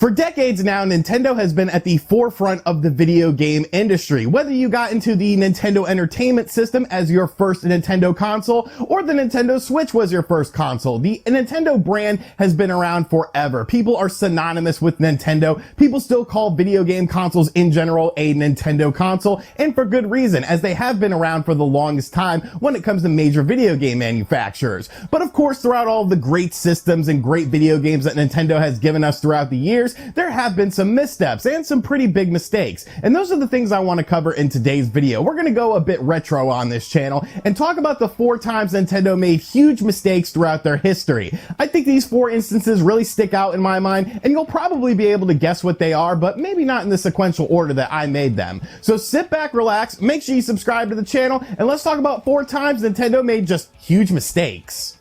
For decades now, Nintendo has been at the forefront of the video game industry. Whether you got into the Nintendo Entertainment System as your first Nintendo console, or the Nintendo Switch was your first console, the Nintendo brand has been around forever. People are synonymous with Nintendo. People still call video game consoles in general a Nintendo console, and for good reason, as they have been around for the longest time when it comes to major video game manufacturers. But of course, throughout all of the great systems and great video games that Nintendo has given us throughout the years, there have been some missteps and some pretty big mistakes. And those are the things I want to cover in today's video. We're going to go a bit retro on this channel and talk about the 4 times Nintendo made huge mistakes throughout their history. I think these 4 instances really stick out in my mind, and you'll probably be able to guess what they are, but maybe not in the sequential order that I made them. So sit back, relax, make sure you subscribe to the channel, and let's talk about 4 times Nintendo made just huge mistakes.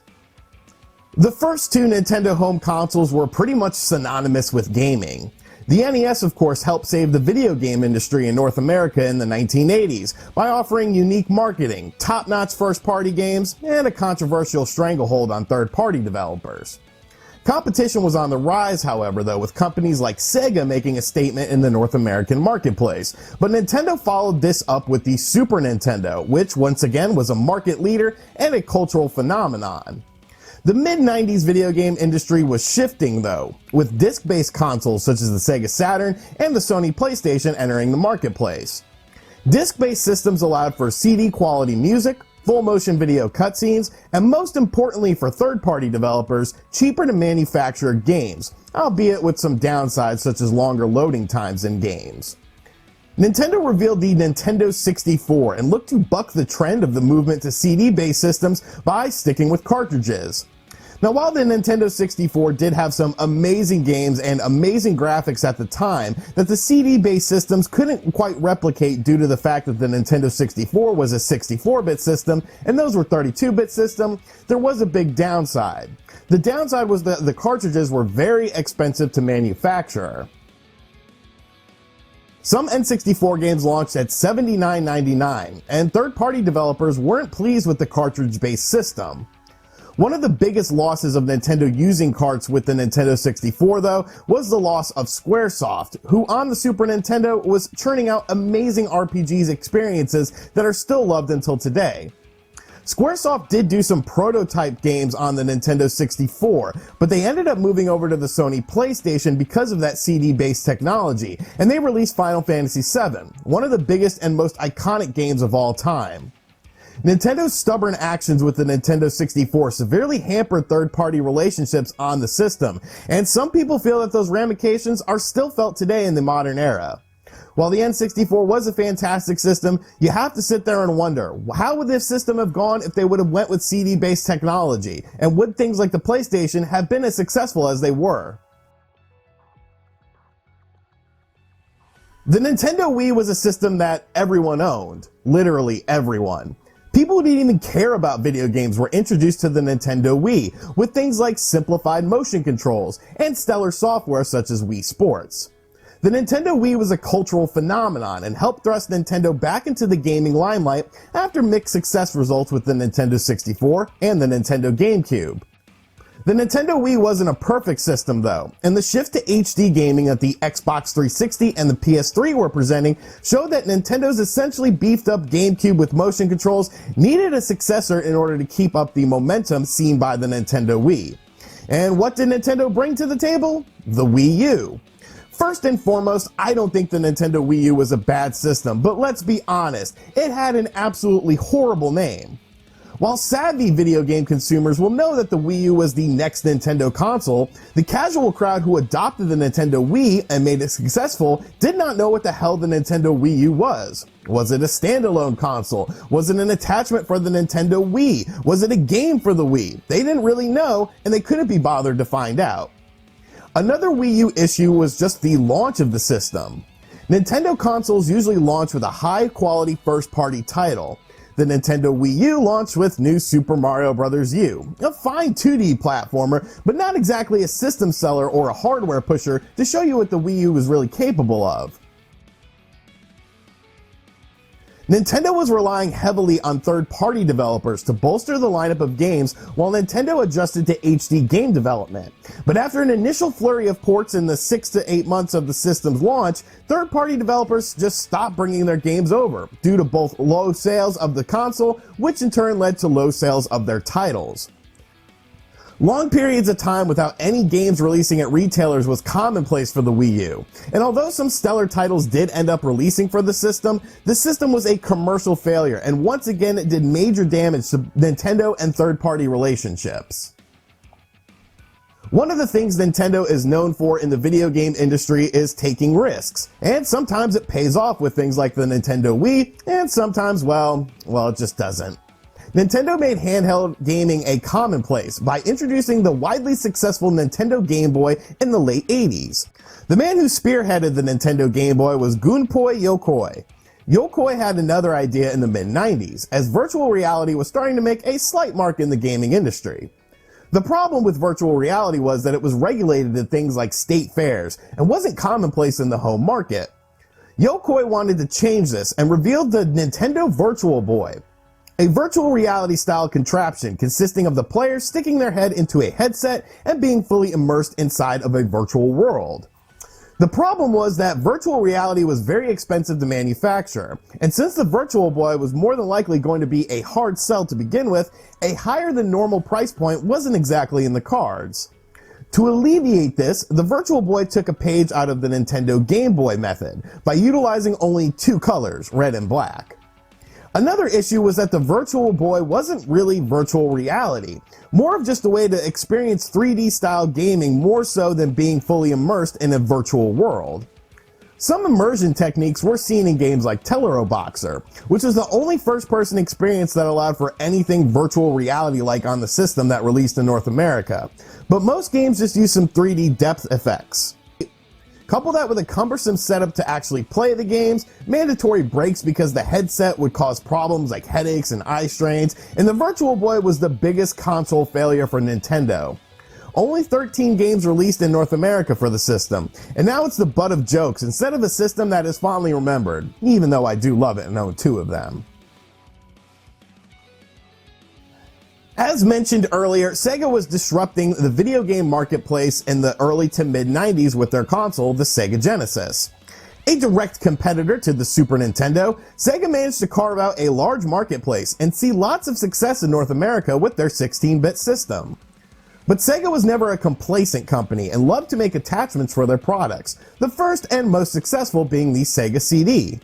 The first 2 Nintendo home consoles were pretty much synonymous with gaming. The NES, of course, helped save the video game industry in North America in the 1980s by offering unique marketing, top-notch first-party games, and a controversial stranglehold on third-party developers. Competition was on the rise, however, though, with companies like Sega making a statement in the North American marketplace. But Nintendo followed this up with the Super Nintendo, which once again was a market leader and a cultural phenomenon. The mid-90s video game industry was shifting, though, with disc-based consoles such as the Sega Saturn and the Sony PlayStation entering the marketplace. Disc-based systems allowed for CD-quality music, full-motion video cutscenes, and most importantly for third-party developers, cheaper to manufacture games, albeit with some downsides such as longer loading times in games. Nintendo revealed the Nintendo 64 and looked to buck the trend of the movement to CD-based systems by sticking with cartridges. Now, while the Nintendo 64 did have some amazing games and amazing graphics at the time that the CD-based systems couldn't quite replicate due to the fact that the Nintendo 64 was a 64-bit system and those were 32-bit systems, there was a big downside. The downside was that the cartridges were very expensive to manufacture. Some N64 games launched at $79.99, and third-party developers weren't pleased with the cartridge-based system. One of the biggest losses of Nintendo using carts with the Nintendo 64, though, was the loss of Squaresoft, who on the Super Nintendo was churning out amazing RPGs experiences that are still loved until today. Squaresoft did do some prototype games on the Nintendo 64, but they ended up moving over to the Sony PlayStation because of that CD-based technology, and they released Final Fantasy VII, one of the biggest and most iconic games of all time. Nintendo's stubborn actions with the Nintendo 64 severely hampered third-party relationships on the system, and some people feel that those ramifications are still felt today in the modern era. While the N64 was a fantastic system, you have to sit there and wonder, how would this system have gone if they would have went with CD-based technology? And would things like the PlayStation have been as successful as they were? The Nintendo Wii was a system that everyone owned. Literally everyone. People who didn't even care about video games were introduced to the Nintendo Wii with things like simplified motion controls and stellar software such as Wii Sports. The Nintendo Wii was a cultural phenomenon and helped thrust Nintendo back into the gaming limelight after mixed success results with the Nintendo 64 and the Nintendo GameCube. The Nintendo Wii wasn't a perfect system though, and the shift to HD gaming that the Xbox 360 and the PS3 were presenting showed that Nintendo's essentially beefed up GameCube with motion controls needed a successor in order to keep up the momentum seen by the Nintendo Wii. And what did Nintendo bring to the table? The Wii U. First and foremost, I don't think the Nintendo Wii U was a bad system, but let's be honest, it had an absolutely horrible name. While savvy video game consumers will know that the Wii U was the next Nintendo console, the casual crowd who adopted the Nintendo Wii and made it successful did not know what the hell the Nintendo Wii U was. Was it a standalone console? Was it an attachment for the Nintendo Wii? Was it a game for the Wii? They didn't really know, and they couldn't be bothered to find out. Another Wii U issue was just the launch of the system. Nintendo consoles usually launch with a high-quality first-party title. The Nintendo Wii U launched with New Super Mario Bros. U, a fine 2D platformer, but not exactly a system seller or a hardware pusher to show you what the Wii U was really capable of. Nintendo was relying heavily on third-party developers to bolster the lineup of games while Nintendo adjusted to HD game development. But after an initial flurry of ports in the 6 to 8 months of the system's launch, third-party developers just stopped bringing their games over, due to both low sales of the console, which in turn led to low sales of their titles. Long periods of time without any games releasing at retailers was commonplace for the Wii U, and although some stellar titles did end up releasing for the system was a commercial failure, and once again it did major damage to Nintendo and third-party relationships. One of the things Nintendo is known for in the video game industry is taking risks, and sometimes it pays off with things like the Nintendo Wii, and sometimes, well, it just doesn't. Nintendo made handheld gaming a commonplace by introducing the widely successful Nintendo Game Boy in the late 80s. The man who spearheaded the Nintendo Game Boy was Gunpei Yokoi. Yokoi had another idea in the mid-90s, as virtual reality was starting to make a slight mark in the gaming industry. The problem with virtual reality was that it was regulated at things like state fairs and wasn't commonplace in the home market. Yokoi wanted to change this and revealed the Nintendo Virtual Boy, a virtual reality style contraption consisting of the players sticking their head into a headset and being fully immersed inside of a virtual world. The problem was that virtual reality was very expensive to manufacture, and since the Virtual Boy was more than likely going to be a hard sell to begin with, a higher than normal price point wasn't exactly in the cards. To alleviate this, the Virtual Boy took a page out of the Nintendo Game Boy method by utilizing only two colors, red and black. Another issue was that the Virtual Boy wasn't really virtual reality, more of just a way to experience 3D style gaming more so than being fully immersed in a virtual world. Some immersion techniques were seen in games like Tellero Boxer, which was the only first-person experience that allowed for anything virtual reality-like on the system that released in North America, but most games just use some 3D depth effects. Couple that with a cumbersome setup to actually play the games, mandatory breaks because the headset would cause problems like headaches and eye strains, and the Virtual Boy was the biggest console failure for Nintendo. Only 13 games released in North America for the system, and now it's the butt of jokes instead of a system that is fondly remembered, even though I do love it and own two of them. As mentioned earlier, Sega was disrupting the video game marketplace in the early to mid-90s with their console, the Sega Genesis. A direct competitor to the Super Nintendo, Sega managed to carve out a large marketplace and see lots of success in North America with their 16-bit system. But Sega was never a complacent company and loved to make attachments for their products, the first and most successful being the Sega CD.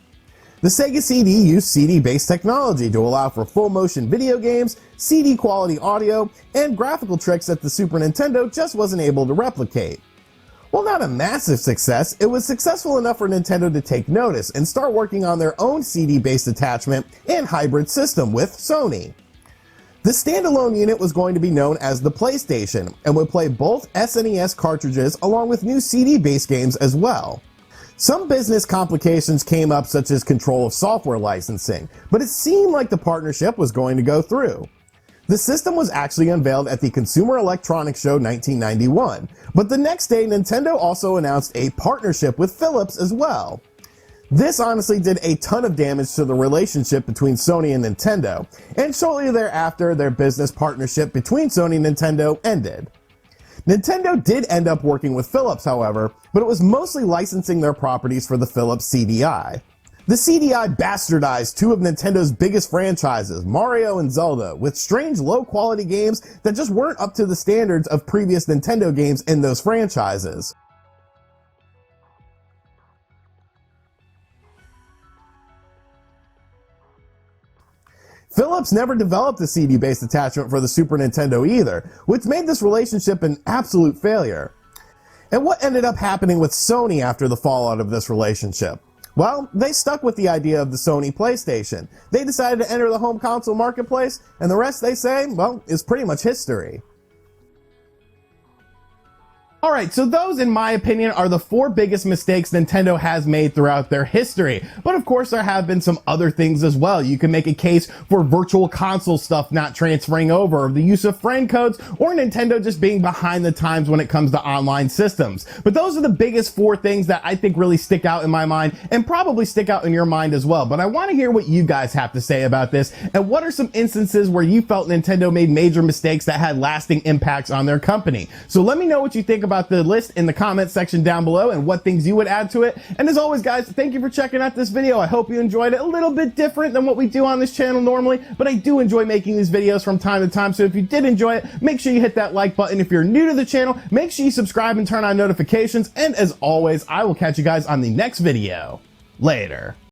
The Sega CD used CD-based technology to allow for full-motion video games, CD-quality audio, and graphical tricks that the Super Nintendo just wasn't able to replicate. While not a massive success, it was successful enough for Nintendo to take notice and start working on their own CD-based attachment and hybrid system with Sony. The standalone unit was going to be known as the PlayStation and would play both SNES cartridges along with new CD-based games as well. Some business complications came up, such as control of software licensing, but it seemed like the partnership was going to go through. The system was actually unveiled at the Consumer Electronics Show 1991, but the next day Nintendo also announced a partnership with Philips as well. This honestly did a ton of damage to the relationship between Sony and Nintendo, and shortly thereafter their business partnership between Sony and Nintendo ended. Nintendo did end up working with Philips, however, but it was mostly licensing their properties for the Philips CDI. The CDI bastardized two of Nintendo's biggest franchises, Mario and Zelda, with strange low-quality games that just weren't up to the standards of previous Nintendo games in those franchises. Philips never developed a CD-based attachment for the Super Nintendo either, which made this relationship an absolute failure. And what ended up happening with Sony after the fallout of this relationship? Well, they stuck with the idea of the Sony PlayStation. They decided to enter the home console marketplace, and the rest, they say, well, is pretty much history. Alright, so those, in my opinion, are the 4 biggest mistakes Nintendo has made throughout their history. But of course, there have been some other things as well. You can make a case for virtual console stuff not transferring over, the use of friend codes, or Nintendo just being behind the times when it comes to online systems. But those are the biggest 4 things that I think really stick out in my mind, and probably stick out in your mind as well. But I want to hear what you guys have to say about this, and what are some instances where you felt Nintendo made major mistakes that had lasting impacts on their company. So let me know what you think about the list in the comment section down below, and what things you would add to it. And as always, guys, thank you for checking out this video. I hope you enjoyed it. A little bit different than what we do on this channel normally, but I do enjoy making these videos from time to time. So if you did enjoy it, make sure you hit that like button. If you're new to the channel, make sure you subscribe and turn on notifications. And as always, I will catch you guys on the next video. Later.